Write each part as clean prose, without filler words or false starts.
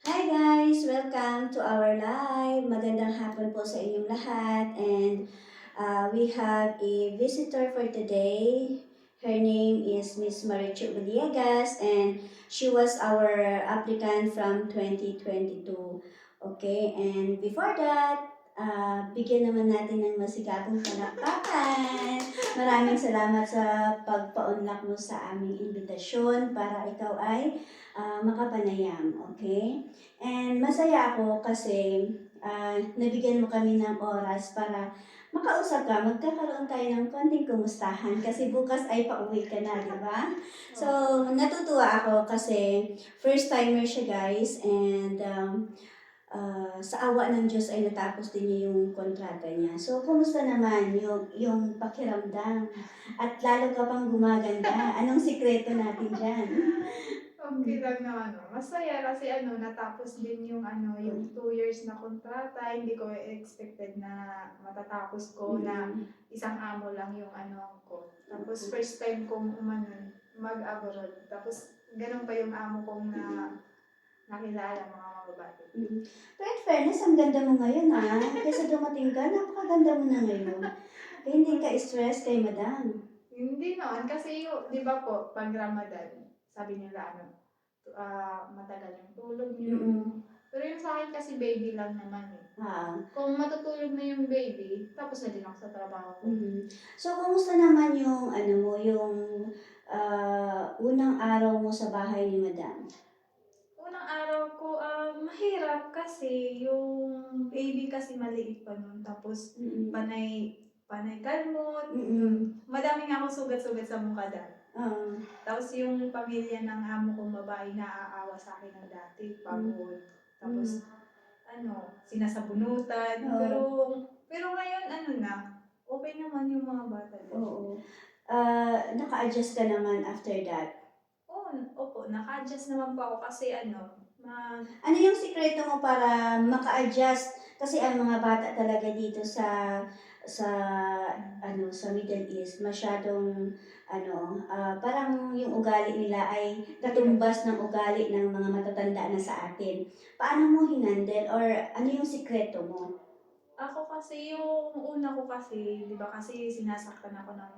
Hi guys! Welcome to our live. Magandang hapon po sa inyong lahat. And we have a visitor for today. Her name is Miss Marichu Villegas and she was our applicant from 2022. Okay, and before that, bigyan naman natin ng masigabong palakpakan. Maraming salamat sa pagpa-unlock mo sa aming imbitasyon para ikaw ay makapanayam. Okay? And masaya ako kasi nabigyan mo kami ng oras para makausap ka, magkakaroon tayo ng konting kumustahan kasi bukas ay pauwi ka na, di ba? So, natutuwa ako kasi first timer siya guys and sa awa ng Diyos ay natapos din niya yung kontrata niya. So, kumusta naman yung pakiramdam? At lalo ka pang gumaganda. Anong sikreto natin dyan? Okay lang naman, no? Masaya kasi natapos din yung 2 years na kontrata. Hindi ko expected na matatapos ko na isang amo lang yung ko. Tapos first time kong mag-abroad. Tapos ganun pa yung amo kong nakilala, mga mababae. Pero in fairness, ang ganda mo ngayon Kaysa dumating ka, napakaganda mo na ngayon. Kaya hindi ka stress kay madam. Hindi naman, kasi di ba po, pag Ramadan, sabi nila matagal yung tulog niyo. Pero yung sa akin kasi baby lang naman eh. Kung matutulog na yung baby, tapos na din ako sa trabaho ko. So, kumusta naman yung, unang araw mo sa bahay ni madam? Unang araw ko, mahirap kasi yung baby kasi maliit pa nun. Tapos panay kalmot. Madami nga akong sugat-sugat sa mukha dati. Tapos yung pamilya ng amo kong babae naaawa sa akin ng dati, pagod. Tapos sinasabunutan. Pero ngayon okay naman yung mga bata din. Oo. Naka-adjust ka naman after that? Opo, naka-adjust naman po ako kasi Ano yung sikreto mo para maka-adjust? Kasi ang mga bata talaga dito sa sa Middle East masyadong parang yung ugali nila ay katumbas ng ugali ng mga matatanda na sa atin. Paano mo hinandle or ano yung sikreto mo? Ako kasi, yung una ko kasi, di ba kasi sinasaktan ako ng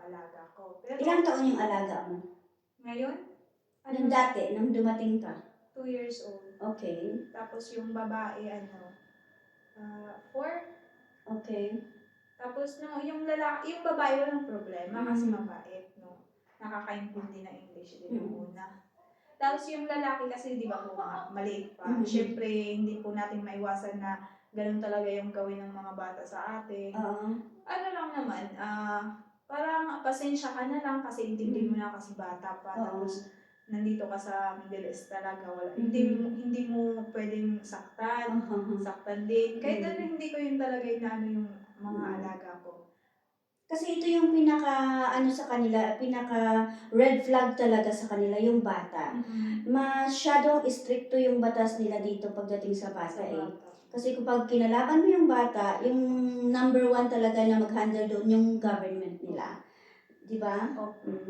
alaga ko. Pero Ilang taon yung alaga mo? ngayon, Nung dati, nung dumating ka? 2 years old. Okay. Tapos yung babae, 4. Okay. Tapos yung lalaki, yung babae walang problema kasi mabait, no? Nakakaintindi ng English din yung una. Tapos yung lalaki kasi, di ba po, maliit pa. Siyempre, hindi po natin maiwasan na ganun talaga yung gawin ng mga bata sa atin. Ano lang naman, parang pasensya ka na lang kasi intindi mo na kasi bata pa. Tapos, nandito ka sa Middle East talaga. Hindi mo pwedeng saktan. Saktan din. Kahit hindi ko yun talaga yung mga alaga ko. Kasi ito yung sa kanila, pinaka red flag talaga sa kanila, yung bata. Masyadong stricto yung batas nila dito pagdating sa bata Kasi kapag kinalaban mo yung bata, yung number one talaga na mag-handle doon yung government nila. Di ba?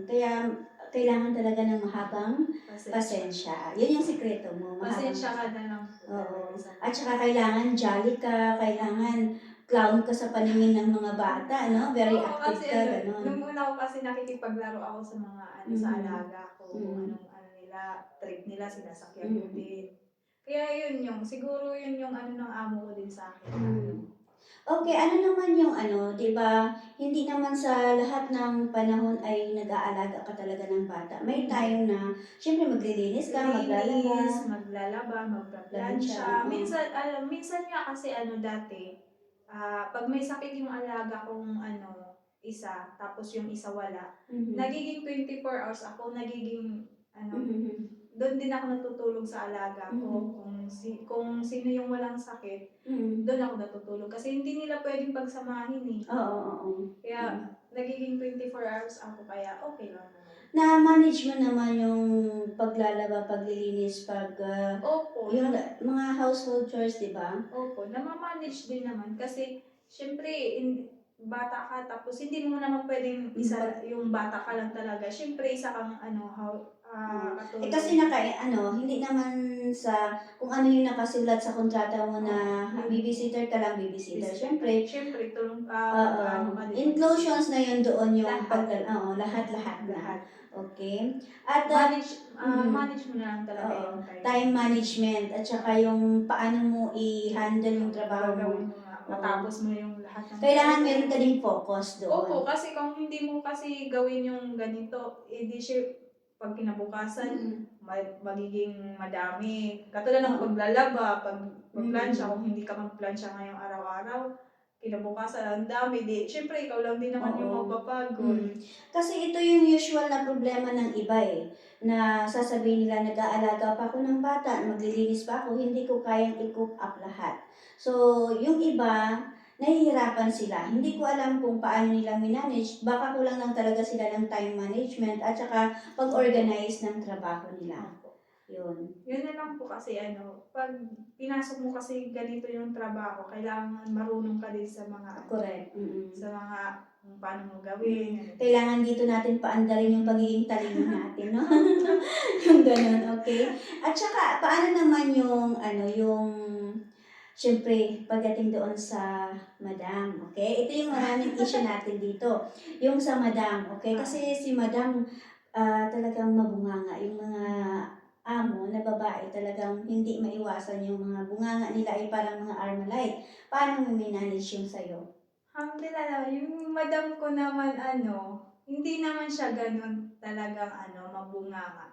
Kaya kailangan talaga ng mahabang pasensya. Yun yung sikreto mo. Pasensya ka na lang. Oo. At saka kailangan jolly ka, kailangan clown ka sa paningin ng mga bata, no? Very active ka, gano'n. Nung una ko kasi nakikipaglaro ako sa mga sa alaga ko, kung anong nila, trip nila, sinasakyan ko din. Kaya siguro yun yung ng amo ko din sa akin. Okay, ano naman yung di ba, hindi naman sa lahat ng panahon ay nag-aalaga ka talaga ng bata. May time na, syempre maglilinis ka, maglalaba, magplaplansya. Minsan nga kasi dati, pag may sakit yung alaga kong isa, tapos yung isa wala, nagiging 24 hours ako, doon din ako natutulog sa alaga ko. Kung sino yung walang sakit, doon ako natutulog. Kasi hindi nila pwedeng pagsamahin eh. Oo. Kaya nagiging 24 hours ako, kaya okay lang naman. Na-manage mo naman yung paglalaba, paglilinis, Opo. yung mga household chores, di ba? Opo, namamanage din naman. Kasi, syempre, bata ka, tapos hindi mo naman pwedeng isa yung bata ka lang talaga. Syempre, isa kang katulong. Kasi hindi naman sa kung ano yung nakasulat sa kontrata mo na bibisitor ka lang, bibisitor. Siyempre, Siyempre, oo, mag-ano ka din. inclusions na yun doon yung Lahat. lahat-lahat na. Lahat. Okay? At Manage mo na lang talaga oo, yung time. time management at saka yung paano mo i-handle yung trabaho mo. Gagawin mo nga. Matapos mo yung lahat ng Kailangan meron ka din focus doon. Opo, kasi kung hindi mo kasi gawin yung ganito, edi siya pag kinabukasan, magiging madami. Katulad ng paglalaba, pagplansya, kung hindi ka magplansya ngayong araw-araw, kinabukasan, ang dami. Siyempre, ikaw lang din naman yung mapapagod. Kasi ito yung usual na problema ng iba na sasabihin nila, nag-aalaga pa ako ng bata, maglilinis pa ako, hindi ko kayang i-cook up lahat. So, yung iba, nahihirapan sila. Hindi ko alam kung paano nila manage. Baka kulang lang talaga sila ng time management at saka pag-organize ng trabaho nila. Yun. Yun na lang po kasi pag pinasok mo kasi ganito yung trabaho, kailangan marunong ka din sa mga Correct. sa mga kung paano mo gawin. Kailangan dito natin paandarin yung pagiging talino natin, no? Yung ganun, okay? At saka, paano naman syempre, pagdating doon sa madam, okay? Ito yung maraming issue natin dito. Yung sa madam, okay? Kasi si madam, talagang mabunganga. Yung mga amo na babae, talagang hindi maiwasan yung mga bunganga nila ay parang mga Armalite. Paano mo minanage yung sayo? Alhamdulillah, yung madam ko naman hindi naman siya ganun talagang mabunganga.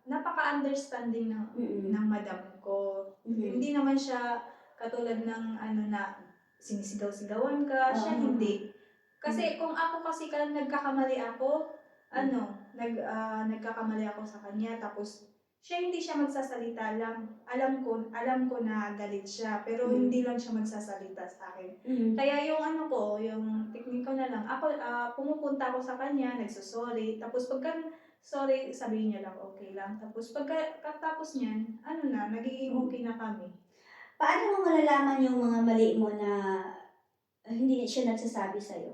Napaka-understanding ng madam ko. Hindi naman siya katulad ng na sinisigaw-sigawan ka, siya hindi. Kasi kung ako kasi nagkakamali ako, nagkakamali ako sa kanya, tapos siya hindi siya magsasalita lang. Alam ko na galit siya, pero hindi lang siya magsasalita sa akin. Kaya yung yung technique ko na lang, ako pumupunta ako sa kanya, nagsusorry, tapos pagka sorry, sabihin niya lang okay lang. Tapos pagkatapos niyan, nagiging okay na kami. Paano mo malalaman yung mga mali mo na hindi siya nagsasabi sa'yo?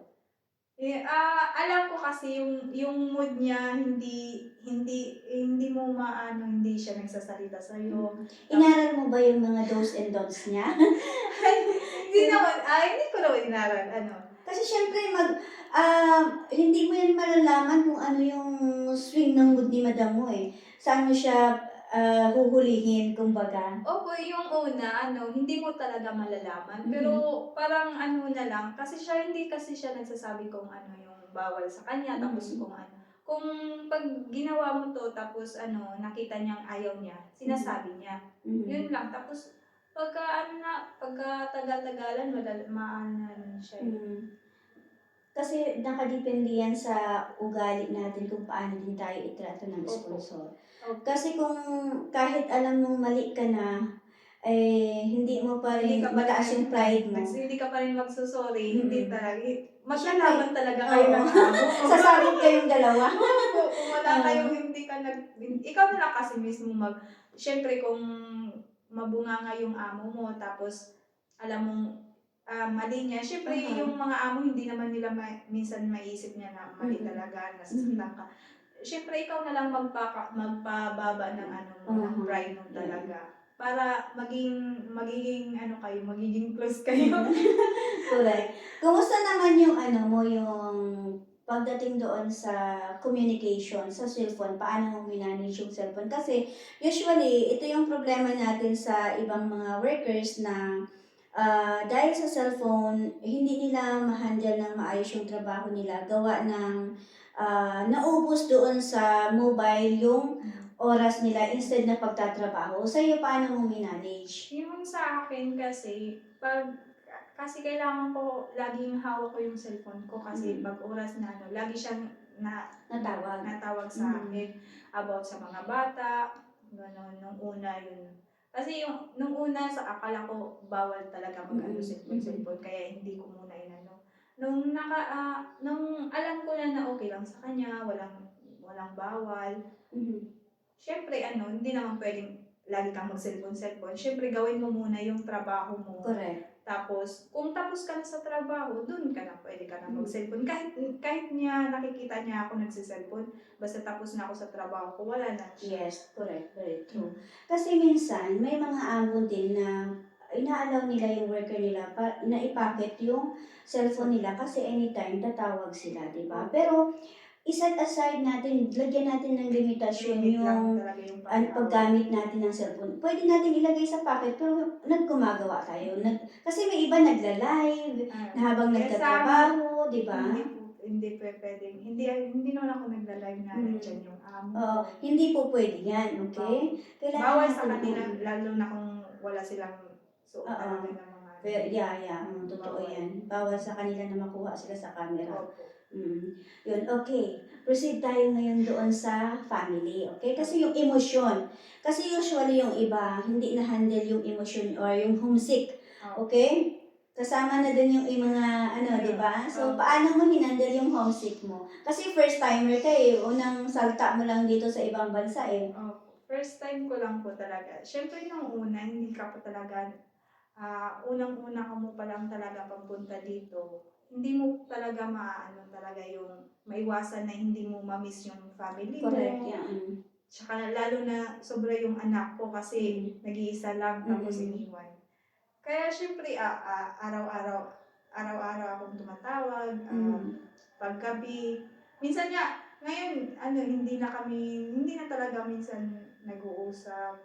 Alam ko kasi yung mood niya hindi mo hindi siya nagsasalita sa iyo. Inaral mo ba yung mga do's and don'ts niya? Hindi ko naman inaral Kasi syempre hindi mo yan malalaman kung ano yung swing ng mood ni madam mo Saan mo siya huhulihin, kumbaga? Opo, yung una, hindi mo talaga malalaman. Pero parang na lang, kasi hindi kasi siya nagsasabi kung yung bawal sa kanya, tapos kung kung pag ginawa mo to, tapos nakita niyang ayaw niya, sinasabi niya. Yun lang. Tapos pagka tagal-tagalan, maano siya. Kasi nakadepende yan sa ugali natin kung paano din tayo itrato ng sponsor. Kasi kung kahit alam mong mali ka na, hindi mo pa rin mataas yung pride mo. Hindi ka pa rin magsusorry, hindi talaga. Maglalaban talaga kayo ng Sasabog kayong dalawa. Kung wala kayong ikaw na lang kasi mismo syempre kung mabunganga yung amo mo, tapos alam mong mali niya. Siyempre, yung mga amo, hindi naman nila minsan maiisip niya na mali talaga, nasasaktan ka. Siyempre, ikaw na lang magpababa ng ng pride mo talaga. Para magiging close kayo. Correct. Kumusta naman yung yung pagdating doon sa communication, sa cellphone, paano mo minanage yung cellphone? Kasi usually, ito yung problema natin sa ibang mga workers na dahil sa cellphone, hindi nila ma-handle ng maayos yung trabaho nila. Gawa ng naubos doon sa mobile yung oras nila instead na pagtatrabaho. Sa'yo, paano mo minanage? Yung sa akin kasi, kasi kailangan ko laging hawak ko yung cellphone ko kasi pag oras na lagi siyang natawag sa akin about sa mga bata, gano'n, nung una yun. Kasi nung una akala ko bawal talaga cellphone, kaya hindi ko muna nung alam ko na okay lang sa kanya, walang bawal. Siyempre hindi naman pwedeng lagi kang mag-cellphone. Siyempre gawin mo muna yung trabaho mo. Correct. Tapos, kung tapos ka na sa trabaho, dun ka na, pwede ka na Mm. mag-cellphone. Kahit niya, nakikita niya ako nagsiselfone, basta tapos na ako sa trabaho ko, wala na siya. Yes, correct. Very true. Kasi minsan, may mga amo din na inaalaw nila yung worker nila na ipakit yung cellphone nila kasi anytime tatawag sila, di ba? Pero iset aside natin, lagyan natin ng limitasyon Limit lang yung talaga yung pagtawag. paggamit natin ng cellphone. Pwede natin ilagay sa pocket pero naggumagawa tayo. Kasi may iba nagla-live na habang Yes, nagtatrabaho, di ba? Hindi pwedeng, hindi naman ako nagla-live na nandyan yung amo ko. Oo, hindi po pwede yan, okay? Bawal sa natin- kanila, lalo na kung wala silang suot Oo. talaga ng mga... Totoo Bawal. yan. Bawal sa kanila na makuha sila sa camera. Opo. Yun, okay. Proceed tayo ngayon doon sa family, okay? Kasi yung emosyon. Kasi usually yung iba, hindi na-handle yung emosyon or yung homesick, okay? Kasama na din yung mga, di ba? So, paano mo hinandle yung homesick mo? Kasi first timer ka eh. Unang salta mo lang dito sa ibang bansa eh. First time ko lang po talaga. Siyempre nung una, hindi ka po talaga, unang-una ka mo pa lang talaga pagpunta dito, hindi mo talaga maano talaga yung maiwasan na hindi mo ma-miss yung family mo. Correct, yeah. Tsaka lalo na sobra yung anak ko kasi nag-iisa lang tapos iniwan. Kaya syempre araw-araw akong tumatawag, paggabi. Minsan nga, ngayon hindi na talaga minsan nag-uusap.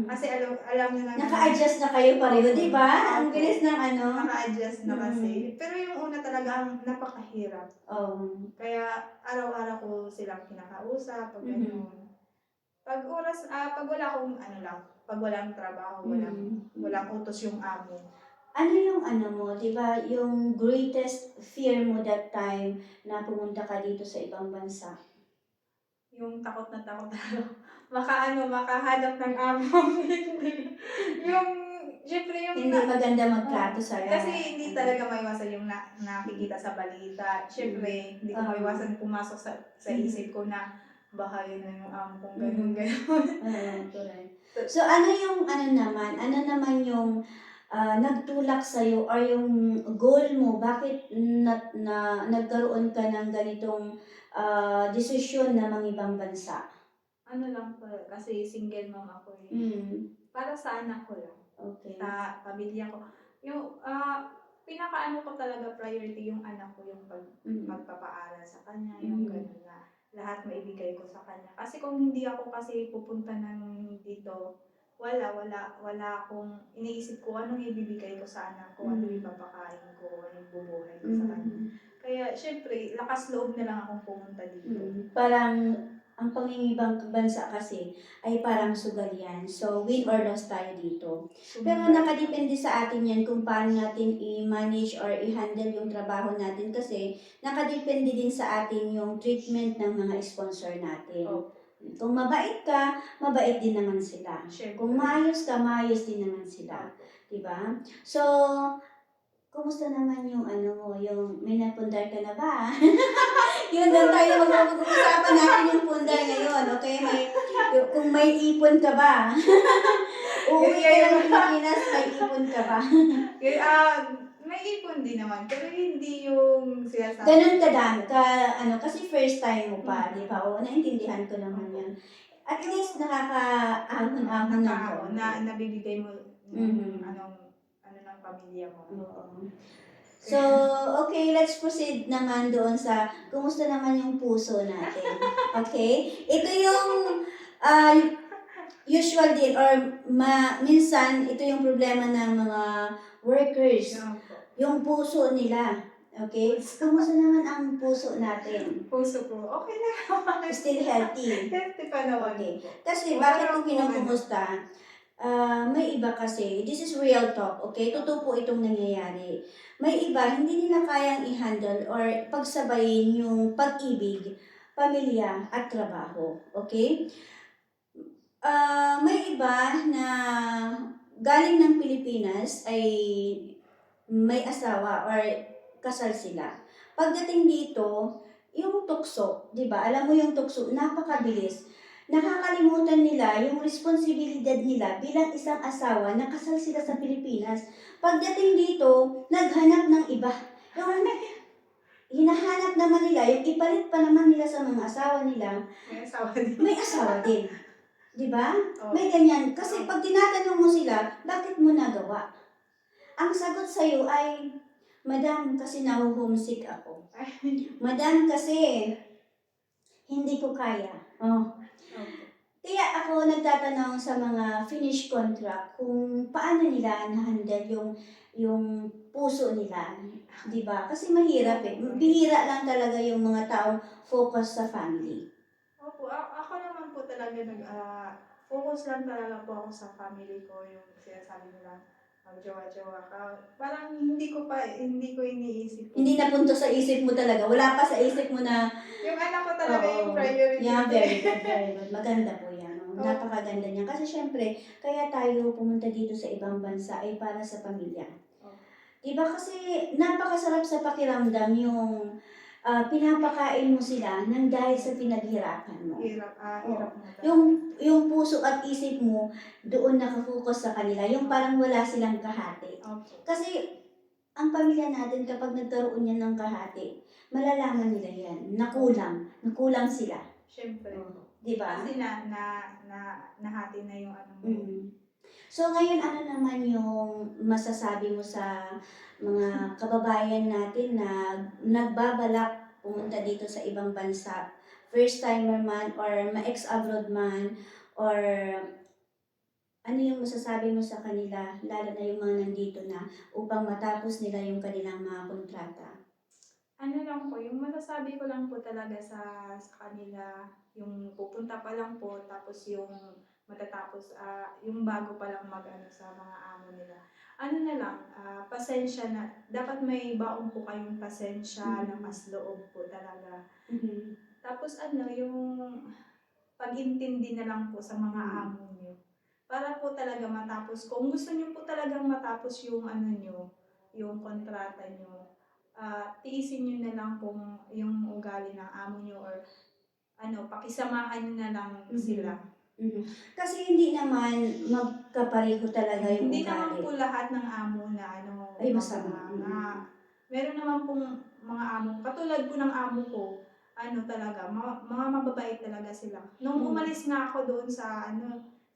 Kasi alam na namin. Naka-adjust na kayo pareho, di ba? Ang bilis ng Naka-adjust na kasi. Pero yung una talagang napakahirap. Kaya araw-araw ko silang kinakausap, pag gano'n. Pag wala akong pag walang trabaho, walang utos yung amo. Ano yung mo, di ba, yung greatest fear mo that time na pumunta ka dito sa ibang bansa? Yung takot na takot makahanap ng amo. Siyempre Hindi maganda magtrato sa kasi hindi talaga maiwasan yung nakikita sa balita. Siyempre, hindi ko maiwasan pumasok sa isip ko na baka yun na yung amo kong ganun. Correct. So, ano naman yung nagtulak sa'yo or yung goal mo, bakit nagkaroon ka ng ganitong desisyon na mangibang bansa? Ano lang po, kasi single mom ako eh. Para sa anak ko lang. Okay. Sa pamilya ko. Yung pinakaano ko talaga priority yung anak ko, yung magpapaaral sa kanya, yung gano'n na lahat maibigay ko sa kanya. Kasi kung hindi ako kasi pupunta ng dito, wala akong iniisip ko anong ibibigay ko sa anak ko, ano ipapakain ko, ano ibubuhay ko sa kanya. Kaya syempre, lakas loob na lang akong pumunta dito. Parang ang pangingibang bansa kasi ay parang sugal yan. So, win or loss tayo dito. Pero nakadepende sa atin yan kung paano natin i-manage or i-handle yung trabaho natin kasi nakadepende din sa atin yung treatment ng mga sponsor natin. Kung mabait ka, mabait din naman sila. Kung maayos ka, maayos din naman sila. Diba? So, kumusta naman yung yung may napundar ka na ba? Yun doon tayo mag-uusapan natin yung pundar ngayon, okay? Kung may ipon ka ba? Uuwi ka ng Pilipinas, may ipon ka ba? May ipon din naman, pero hindi yung sinasabi. Ganun kadami, kasi first time mo pa, di ba? O, naintindihan ko naman yan. At least nakaka-ahon-ahon na nabibigay mo ng ng pamilya mo. So, okay, let's proceed naman doon sa kumusta naman yung puso natin. Okay? Ito yung usual din or minsan ito yung problema ng mga workers. Yung puso nila. Okay? Kumusta naman ang puso natin? Puso ko, okay na. Still healthy. Healthy pa naman. Okay. Kasi bakit ko kinukumusta? May iba kasi, this is real talk, okay? Totoo po itong nangyayari. May iba, hindi nila kayang i-handle or pagsabayin yung pag-ibig, pamilya, at trabaho, okay? May iba na galing ng Pilipinas ay may asawa or kasal sila. Pagdating dito, yung tukso, di ba? Alam mo yung tukso, napakabilis. nakakalimutan nila yung responsibilidad nila bilang isang asawa na kasal sila sa Pilipinas. Pagdating dito, naghanap ng iba. Yung hinahanap naman nila, yung ipalit pa naman nila sa mga asawa nila, May asawa din. may asawa din. Di ba? Oh. May ganyan. Kasi pag tinatanong mo sila, bakit mo nagawa? Ang sagot sa'yo ay, Madam, kasi nahuhomesick ako. Madam, kasi hindi ko kaya. Oh. Okay. Kaya ako nagtatanong sa mga finish contract kung paano nila na-handle yung puso nila. Di ba? Kasi mahirap eh. Bihira lang talaga yung mga taong focus sa family. Opo, ako naman po talaga focus lang talaga po ako sa family ko, yung sinasabi nila, magjowa-jowa ka. Parang hindi ko iniisip po. Hindi napunto sa isip mo talaga. Wala pa sa isip mo na, Yung anak ko talaga oo, yung priority. yeah, very good, very good. Maganda po yan. Oh. Oo. Napakaganda niya. Kasi syempre, kaya tayo pumunta dito sa ibang bansa ay para sa pamilya. Oo. Diba kasi napakasarap sa pakiramdam yung pinapakain mo sila nang dahil sa pinaghirapan mo. Hirap mo talaga. Yung puso at isip mo doon nakafocus sa kanila. Yung parang wala silang kahati. Opo. Kasi ang pamilya natin kapag nagkaroon yan ng kahati, malalaman nila yan. Nakulang sila. Siyempre. Diba? Kasi nahati na yung ano mo. So ngayon, ano naman yung masasabi mo sa mga kababayan natin na nagbabalak pumunta dito sa ibang bansa? First timer man or ma-ex-abroad man, or ano yung masasabi mo sa kanila, lalo na yung mga nandito na, upang matapos nila yung kanilang mga kontrata? Ano lang po, yung masasabi ko lang po talaga sa kanila, yung pupunta pa lang po, tapos yung matatapos, yung bago pa lang mag-ano sa mga amo nila. Ano na lang, pasensya na, dapat may baon po kayong pasensya, lakas loob po talaga. Tapos yung pag-intindi na lang po sa mga amo nyo. Para po talaga matapos, kung gusto nyo po talagang matapos yung ano nyo, yung kontrata nyo, tiisin nyo na lang kung yung ugali ng amo nyo, or pakisamahan nyo na lang sila. Kasi hindi naman magkapareho talaga yung Hindi ugali. naman po lahat ng amo na ay masama. Meron naman pong mga amo, katulad po ng amo ko, talaga, mga mababait talaga sila. Nung umalis nga ako doon sa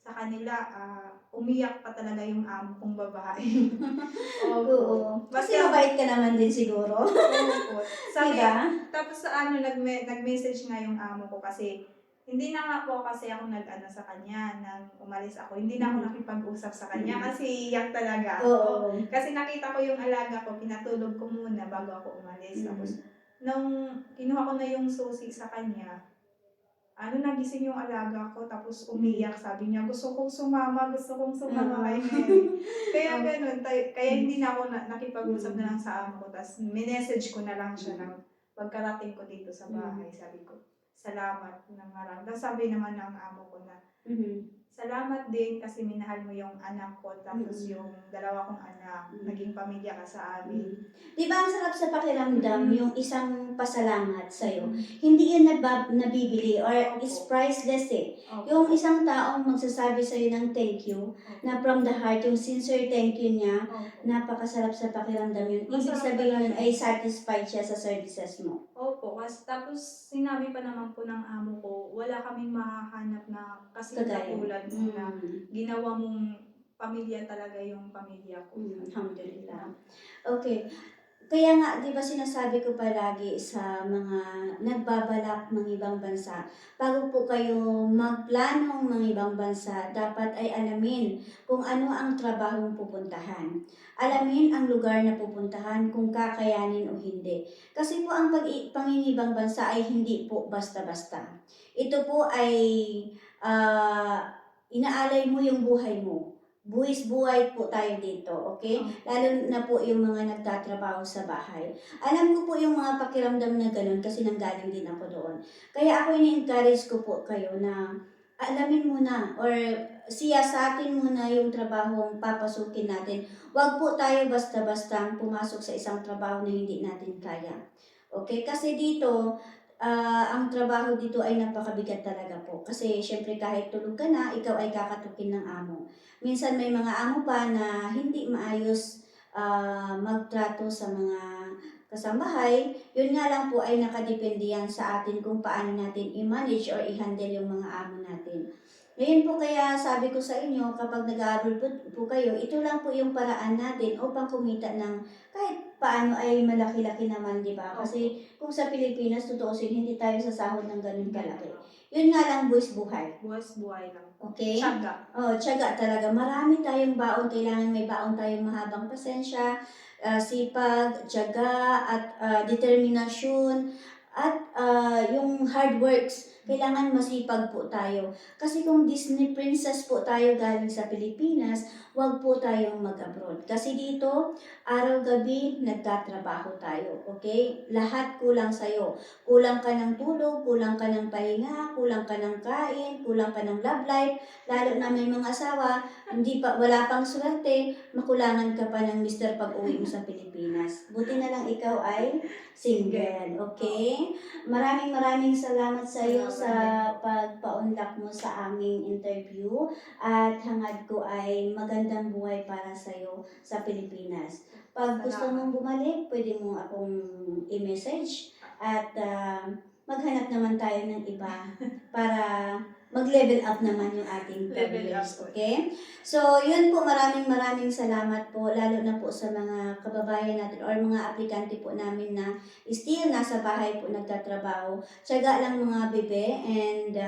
kanila, umiyak pa talaga yung amo kong babae. Oo. Kasi mabait ka naman din siguro. Oo. Diba? Tapos nag-message nga yung amo ko kasi hindi na nga po kasi ako sa kanya nang umalis ako. Hindi na ako nakipag-usap sa kanya kasi iyak talaga ako. Oo. Kasi nakita ko yung alaga ko, pinatulog ko muna bago ako umalis. Tapos nung kinuha ko na yung susi sa kanya, nagising yung alaga ko, tapos umiyak, sabi niya, gusto kong sumama kay Mary. Kaya ganun, kaya hindi na ako nakipag-usap na lang sa amo ko, tapos minessage ko na lang siya ng pagkarating ko dito sa bahay, sabi ko, salamat ng marami. Tapos sabi naman ng amo ko na, salamat din kasi minahal mo yung anak ko, tapos yung dalawa kong anak, naging pamilya ka sa amin. Diba ang sarap sa pakiramdam yung isang pasalamat sa'yo? Hindi yun nabibili or is priceless eh. Yung isang taong magsasabi sa'yo ng thank you, na from the heart, yung sincere thank you niya, napakasarap sa pakiramdam yun. Ibig sabihin yun ay satisfied siya sa services mo. Opo, tapos sinabi pa naman po ng amo ko, wala kaming mahahanap na kasing katulad mo na ginawa mong pamilya talaga yung pamilya ko. Alhamdulillah. Okay. Kaya nga, di ba sinasabi ko palagi sa mga nagbabalak ng ibang bansa, bago po kayo magplanong ng ibang bansa, dapat ay alamin kung ano ang trabahong pupuntahan. Alamin ang lugar na pupuntahan kung kakayanin o hindi. Kasi po ang pangingibang bansa ay hindi po basta-basta. Ito po ay inaalay mo yung buhay mo. Buwis buhay po tayo dito, okay? Lalo na po yung mga nagtatrabaho sa bahay. Alam ko po yung mga pakiramdam na ganun kasi nanggaling din ako doon. Kaya ako ini-encourage ko po kayo na alamin muna or siyasatin muna yung trabahong papasukin natin. Huwag po tayo basta-basta pumasok sa isang trabaho na hindi natin kaya. Okay? Kasi dito, ang trabaho dito ay napakabigat talaga po. Kasi syempre kahit tulog ka na, ikaw ay kakatukin ng amo. Minsan may mga amo pa na hindi maayos magtrato sa mga kasambahay. Yun nga lang po ay nakadepende yan sa atin kung paano natin i-manage or i-handle yung mga amo natin. Ngayon po kaya sabi ko sa inyo, kapag nag-aaral po kayo, ito lang po yung paraan natin upang kumita ng kahit paano ay malaki-laki naman, di ba? Kasi kung sa Pilipinas, tutuusin, hindi tayo sasahod ng ganun kalaki. Yun nga lang, buwis buhay. Buwas buhay lang. Okay? Tiyaga. Oh, tiyaga talaga. Marami tayong baon. Kailangan may baon tayong mahabang pasensya, sipag, tiyaga, at determinasyon, at yung hard works. Kailangan masipag po tayo. Kasi kung Disney princess po tayo galing sa Pilipinas, wag po tayong mag-abroad. Kasi dito, araw-gabi, nagtatrabaho tayo. Okay? Lahat kulang sa'yo. Kulang ka ng tulog, kulang ka ng pahinga, kulang ka ng kain, kulang ka ng love life. Lalo na may mga asawa, wala pang swerte, makulangan ka pa ng mister pag-uwi mo sa Pilipinas. Buti na lang ikaw ay single, okay? Maraming salamat sa iyo sa pagpaunlak mo sa aming interview at hangad ko ay magandang buhay para sa iyo sa Pilipinas. Pag gusto mong bumalik, pwede mo akong i-message at maghanap naman tayo ng iba para mag-level up naman yung ating Level up careers, po. okay? So, yun po, maraming salamat po, lalo na po sa mga kababayan natin or mga aplikante po namin na still nasa bahay po nagtatrabaho. Tiyaga lang mga bebe and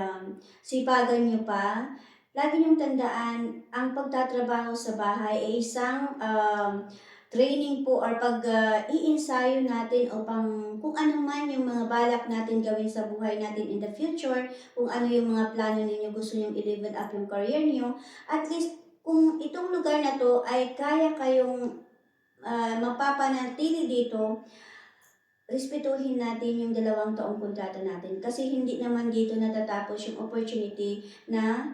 sipagan nyo pa. Lagi niyong tandaan, ang pagtatrabaho sa bahay ay isang training po or pag-iinsayo natin upang kung ano man yung mga balak natin gawin sa buhay natin in the future, kung ano yung mga plano ninyo, gusto nyo i-level up yung career nyo, at least kung itong lugar na to ay kaya kayong mapapanatili dito, respetuhin natin yung 2 taong kontrata natin kasi hindi naman dito natatapos yung opportunity na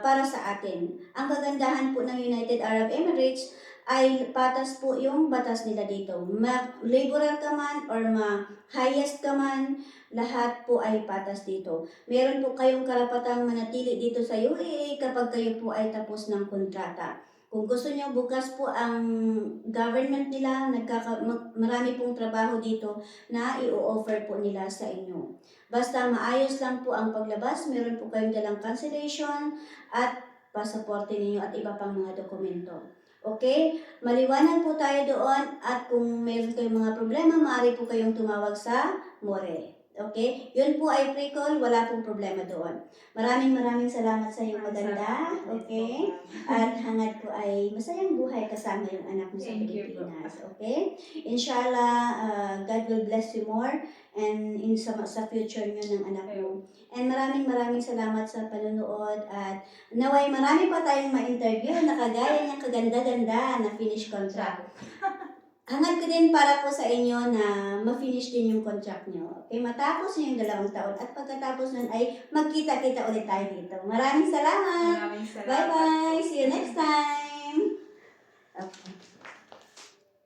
para sa atin. Ang kagandahan po ng United Arab Emirates ay patas po yung batas nila dito. Laborer ka man or highest ka man, lahat po ay patas dito. Meron po kayong karapatang manatili dito sa UAE kapag kayo po ay tapos ng kontrata. Kung gusto niyo, bukas po ang government nila, marami pong trabaho dito na i-offer po nila sa inyo. Basta maayos lang po ang paglabas, meron po kayong dalang cancellation at pasaporte ninyo at iba pang mga dokumento. Okay? Maliwanag po tayo doon at kung meron kayong mga problema, maaari po kayong tumawag sa MORE. Okay? Yun po ay pre-call, wala pong problema doon. Maraming salamat sa iyong maganda. Okay? At hangad ko ay masayang buhay kasama yung anak mo sa Thank you po. Pilipinas. Okay? Inshallah, God will bless you more and sa future nyo ng anak mo. And maraming salamat sa panonood at naway marami pa tayong ma-interview na kagaya niyang kaganda-ganda na finish contract. Hangad ko din para po sa inyo na ma-finish din yung contract nyo. Okay, matapos yung 2 taon at pagkatapos nun ay magkita-kita ulit tayo dito. Maraming salamat!